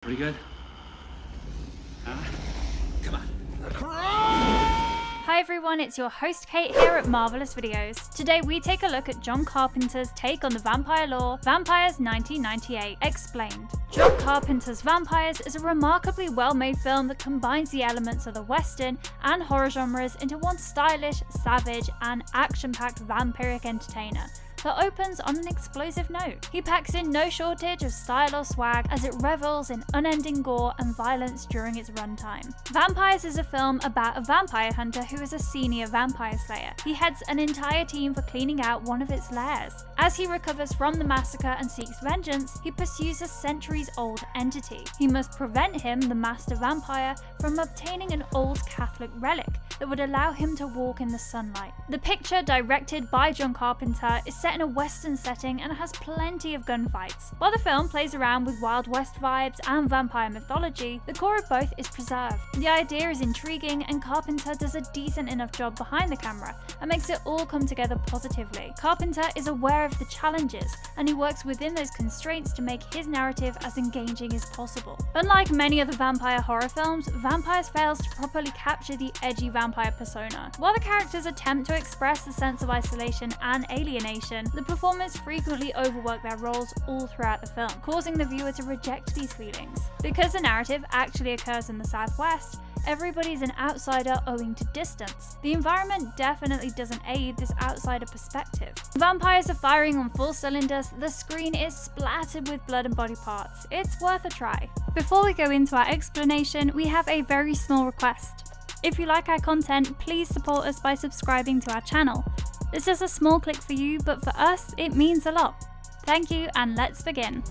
Pretty good? Huh? Come on. Hi everyone, it's your host Kate here at Marvelous Videos. Today we take a look at John Carpenter's take on the vampire lore, Vampires 1998 Explained. John Carpenter's Vampires is a remarkably well-made film that combines the elements of the western and horror genres into one stylish, savage, and action-packed vampiric entertainer that opens on an explosive note. He packs in no shortage of style or swag as it revels in unending gore and violence during its runtime. Vampires is a film about a vampire hunter who is a senior vampire slayer. He heads an entire team for cleaning out one of its lairs. As he recovers from the massacre and seeks vengeance, he pursues a centuries-old entity. He must prevent him, the master vampire, from obtaining an old Catholic relic that would allow him to walk in the sunlight. The picture, directed by John Carpenter, is set in a western setting and has plenty of gunfights. While the film plays around with Wild West vibes and vampire mythology, the core of both is preserved. The idea is intriguing and Carpenter does a decent enough job behind the camera and makes it all come together positively. Carpenter is aware of the challenges and he works within those constraints to make his narrative as engaging as possible. Unlike many other vampire horror films, Vampires fails to properly capture the edgy vampire persona. While the characters attempt to express the sense of isolation and alienation, the performers frequently overwork their roles all throughout the film, causing the viewer to reject these feelings. Because the narrative actually occurs in the Southwest, everybody's an outsider owing to distance. The environment definitely doesn't aid this outsider perspective. Vampires are firing on full cylinders, the screen is splattered with blood and body parts. It's worth a try. Before we go into our explanation, we have a very small request. If you like our content, please support us by subscribing to our channel. This is a small click for you, but for us, it means a lot. Thank you, and let's begin.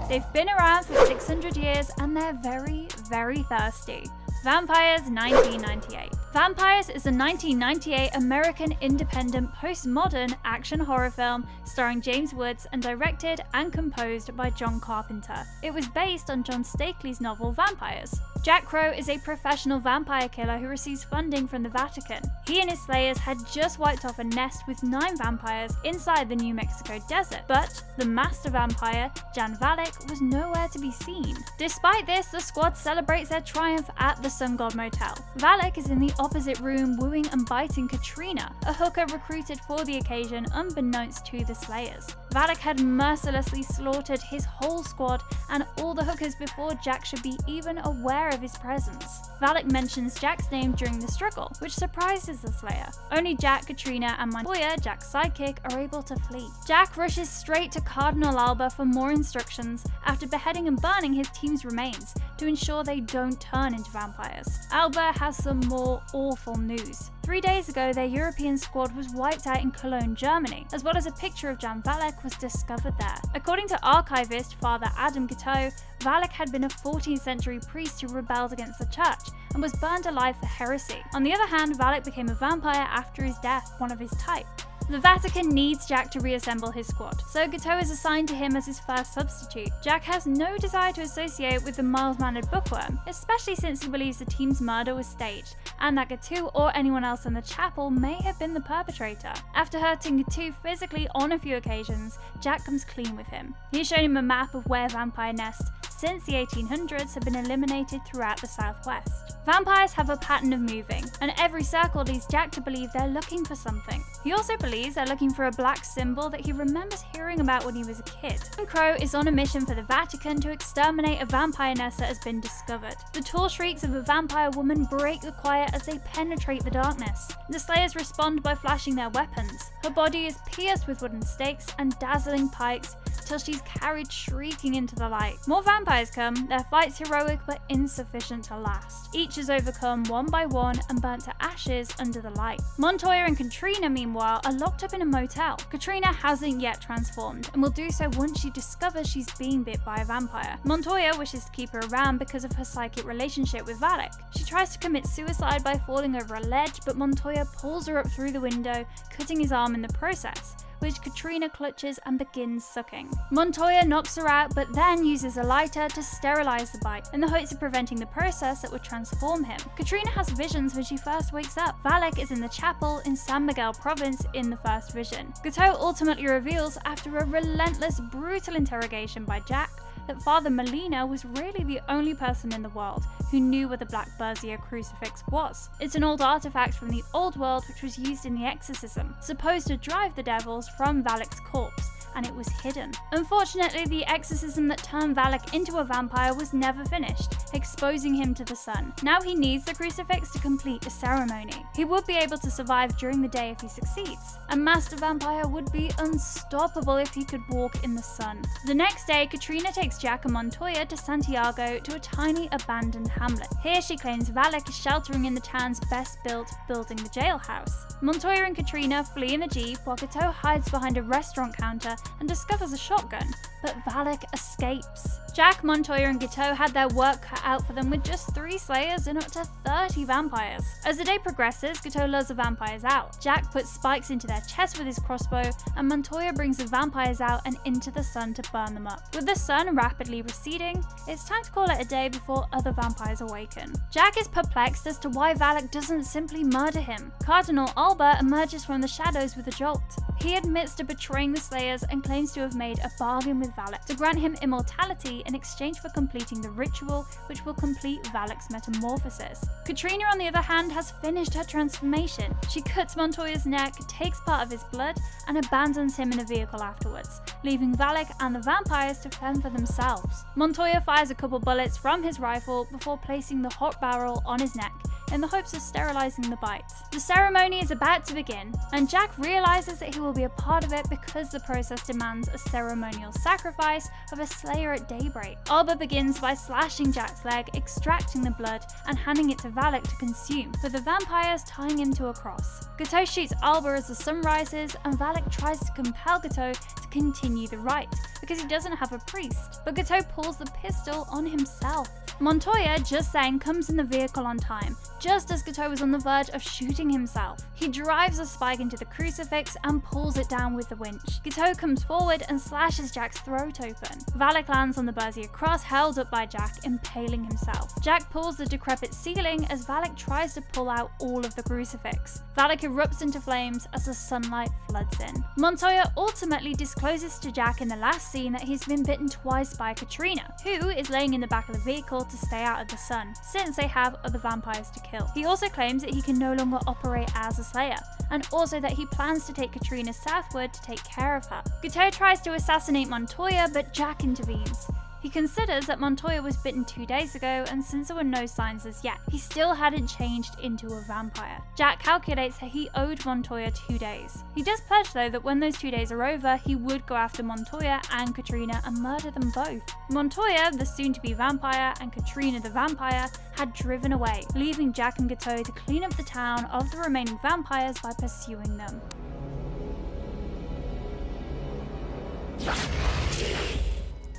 They've been around for 600 years and they're very, very thirsty. Vampires 1998. Vampires is a 1998 American independent postmodern action horror film starring James Woods and directed and composed by John Carpenter. It was based on John Stakely's novel Vampires. Jack Crow is a professional vampire killer who receives funding from the Vatican. He and his slayers had just wiped off a nest with 9 vampires inside the New Mexico desert, but the master vampire, Jan Valek, was nowhere to be seen. Despite this, the squad celebrates their triumph at the Sun God Motel. Valek is in the opposite room wooing and biting Katrina, a hooker recruited for the occasion unbeknownst to the slayers. Valek had mercilessly slaughtered his whole squad and all the hookers before Jack should be even aware of his presence. Valek mentions Jack's name during the struggle, which surprises the slayer. Only Jack, Katrina, and Montoya, Jack's sidekick, are able to flee. Jack rushes straight to Cardinal Alba for more instructions after beheading and burning his team's remains to ensure they don't turn into vampires. Alba has some more awful news. 3 days ago, their European squad was wiped out in Cologne, Germany, as well as a picture of Jan Valek was discovered there. According to archivist Father Adam Guiteau, Valek had been a 14th century priest who rebelled against the church and was burned alive for heresy. On the other hand, Valek became a vampire after his death, one of his type. The Vatican needs Jack to reassemble his squad, so Guiteau is assigned to him as his first substitute. Jack has no desire to associate with the mild-mannered bookworm, especially since he believes the team's murder was staged, and that Guiteau or anyone else in the chapel may have been the perpetrator. After hurting Guiteau physically on a few occasions, Jack comes clean with him. He has shown him a map of where vampire nests since the 1800s have been eliminated throughout the Southwest. Vampires have a pattern of moving, and every circle leads Jack to believe they're looking for something. He also believes they're looking for a black symbol that he remembers hearing about when he was a kid. Crow is on a mission for the Vatican to exterminate a vampire nest that has been discovered. The tall shrieks of a vampire woman break the quiet as they penetrate the darkness. The slayers respond by flashing their weapons. Her body is pierced with wooden stakes and dazzling pikes till she's carried shrieking into the light. More vampires come, their fights heroic but insufficient to last. Each is overcome one by one and burnt to ashes under the light. Montoya and Katrina, meanwhile, are locked up in a motel. Katrina hasn't yet transformed and will do so once she discovers she's being bit by a vampire. Montoya wishes to keep her around because of her psychic relationship with Valek. She tries to commit suicide by falling over a ledge, but Montoya pulls her up through the window, cutting his arm in the process. which Katrina clutches and begins sucking. Montoya knocks her out, but then uses a lighter to sterilize the bite in the hopes of preventing the process that would transform him. Katrina has visions when she first wakes up. Valak is in the chapel in San Miguel province in the first vision. Gateau ultimately reveals, after a relentless, brutal interrogation by Jack, that Father Molina was really the only person in the world who knew what the Black Burzia crucifix was. It's an old artifact from the old world which was used in the exorcism, supposed to drive the devils from Valak's corpse, and it was hidden. Unfortunately, the exorcism that turned Valak into a vampire was never finished, exposing him to the sun. Now he needs the crucifix to complete a ceremony. He would be able to survive during the day if he succeeds. A master vampire would be unstoppable if he could walk in the sun. The next day, Katrina takes Jack and Montoya to Santiago to a tiny abandoned hamlet. Here she claims Valak is sheltering in the town's best built building, the jailhouse. Montoya and Katrina flee in the jeep while Gateau hides behind a restaurant counter and discovers a shotgun, but Valak escapes. Jack, Montoya and Gateau had their work cut out for them with just 3 slayers and up to 30 vampires. As the day progresses, Gateau lures the vampires out. Jack puts spikes into their chest with his crossbow, and Montoya brings the vampires out and into the sun to burn them up. With the sun rapidly receding, it's time to call it a day before other vampires awaken. Jack is perplexed as to why Valak doesn't simply murder him. Cardinal Alba emerges from the shadows with a jolt. He admits to betraying the Slayers and claims to have made a bargain with Valak to grant him immortality in exchange for completing the ritual which will complete Valak's metamorphosis. Katrina, on the other hand, has finished her transformation. She cuts Montoya's neck, takes part of his blood, and abandons him in a vehicle afterwards, leaving Valak and the vampires to fend for themselves. Montoya fires a couple bullets from his rifle before placing the hot barrel on his neck in the hopes of sterilizing the bite. The ceremony is about to begin, and Jack realizes that he will be a part of it because the process demands a ceremonial sacrifice of a slayer at daybreak. Alba begins by slashing Jack's leg, extracting the blood, and handing it to Valak to consume, with the vampires tying him to a cross. Gateau shoots Alba as the sun rises, and Valak tries to compel Gateau to continue the rite, because he doesn't have a priest, but Gateau pulls the pistol on himself. Montoya, just saying, comes in the vehicle on time, just as Gateau was on the verge of shooting himself. He drives a spike into the crucifix and pulls it down with the winch. Gateau comes forward and slashes Jack's throat open. Valak lands on the Burzia cross held up by Jack, impaling himself. Jack pulls the decrepit ceiling as Valak tries to pull out all of the crucifix. Valak erupts into flames as the sunlight floods in. Montoya ultimately discloses to Jack in the last scene that he's been bitten twice by Katrina, who is laying in the back of the vehicle to stay out of the sun, since they have other vampires to kill. He also claims that he can no longer operate as a slayer, and also that he plans to take Katrina southward to take care of her. Gateau tries to assassinate Montoya, but Jack intervenes. He considers that Montoya was bitten 2 days ago, and since there were no signs as yet, he still hadn't changed into a vampire. Jack calculates that he owed Montoya 2 days. He does pledge, though, that when those 2 days are over, he would go after Montoya and Katrina and murder them both. Montoya, the soon-to-be vampire, and Katrina the vampire had driven away, leaving Jack and Gateau to clean up the town of the remaining vampires by pursuing them.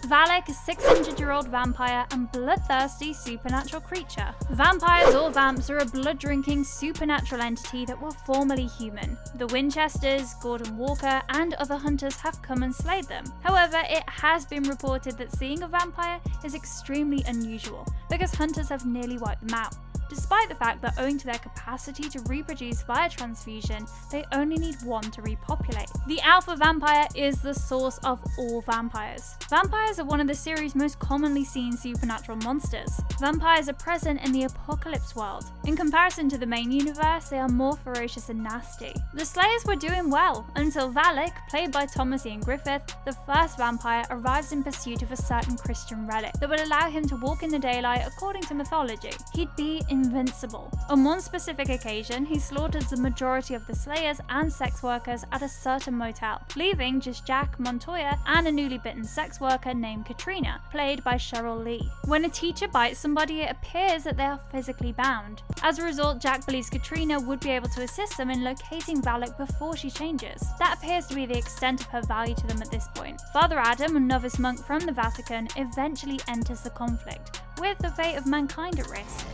Valak, a 600-year-old vampire and bloodthirsty supernatural creature. Vampires or vamps are a blood-drinking supernatural entity that were formerly human. The Winchesters, Gordon Walker, and other hunters have come and slayed them. However, it has been reported that seeing a vampire is extremely unusual, because hunters have nearly wiped them out, despite the fact that owing to their capacity to reproduce via transfusion, they only need one to repopulate. The alpha vampire is the source of all vampires. Vampires are one of the series' most commonly seen supernatural monsters. Vampires are present in the apocalypse world. In comparison to the main universe, they are more ferocious and nasty. The Slayers were doing well, until Valak, played by Thomas Ian Griffith, the first vampire, arrives in pursuit of a certain Christian relic that would allow him to walk in the daylight according to mythology. He'd be invincible. On one specific occasion, he slaughters the majority of the Slayers and sex workers at a certain motel, leaving just Jack, Montoya, and a newly bitten sex worker named Katrina, played by Cheryl Lee. When a teacher bites somebody, it appears that they are physically bound. As a result, Jack believes Katrina would be able to assist them in locating Valak before she changes. That appears to be the extent of her value to them at this point. Father Adam, a novice monk from the Vatican, eventually enters the conflict, with the fate of mankind at risk.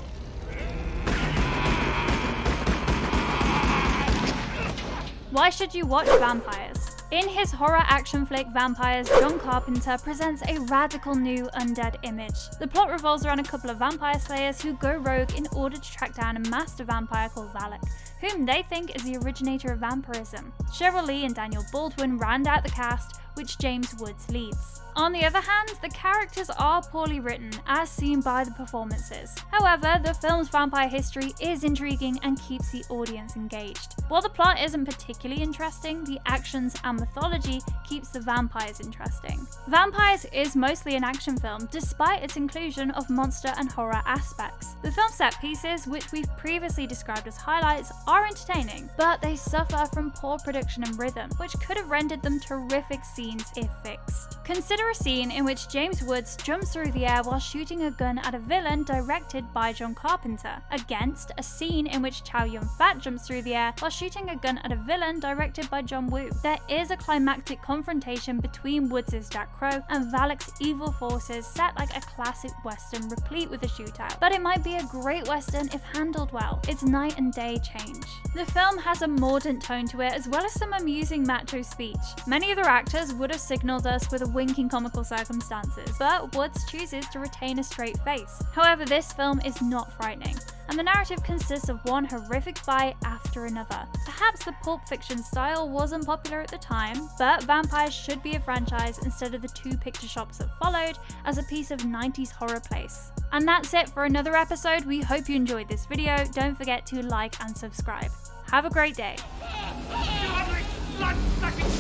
Why should you watch vampires? In his horror action flick Vampires, John Carpenter presents a radical new undead image. The plot revolves around a couple of vampire slayers who go rogue in order to track down a master vampire called Valak, whom they think is the originator of vampirism. Cheryl Lee and Daniel Baldwin round out the cast, which James Woods leads. On the other hand, the characters are poorly written, as seen by the performances. However, the film's vampire history is intriguing and keeps the audience engaged. While the plot isn't particularly interesting, the actions and mythology keeps the vampires interesting. Vampires is mostly an action film, despite its inclusion of monster and horror aspects. The film's set pieces, which we've previously described as highlights, are entertaining, but they suffer from poor production and rhythm, which could have rendered them terrific scenes if fixed. Consider a scene in which James Woods jumps through the air while shooting a gun at a villain directed by John Carpenter, against a scene in which Chow Yun-fat jumps through the air while shooting a gun at a villain directed by John Woo. There is a climactic confrontation between Woods' Jack Crow and Valak's evil forces set like a classic western replete with a shootout, but it might be a great western if handled well. It's night and day change. The film has a mordant tone to it as well as some amusing macho speech. Many other actors would have signalled us with a wink in comical circumstances, but Woods chooses to retain a straight face. However, this film is not frightening, and the narrative consists of one horrific fight after another. Perhaps the Pulp Fiction style wasn't popular at the time, but Vampires should be a franchise instead of the two picture shops that followed as a piece of 90s horror place. And that's it for another episode. We hope you enjoyed this video. Don't forget to like and subscribe. Have a great day. Blood-sucking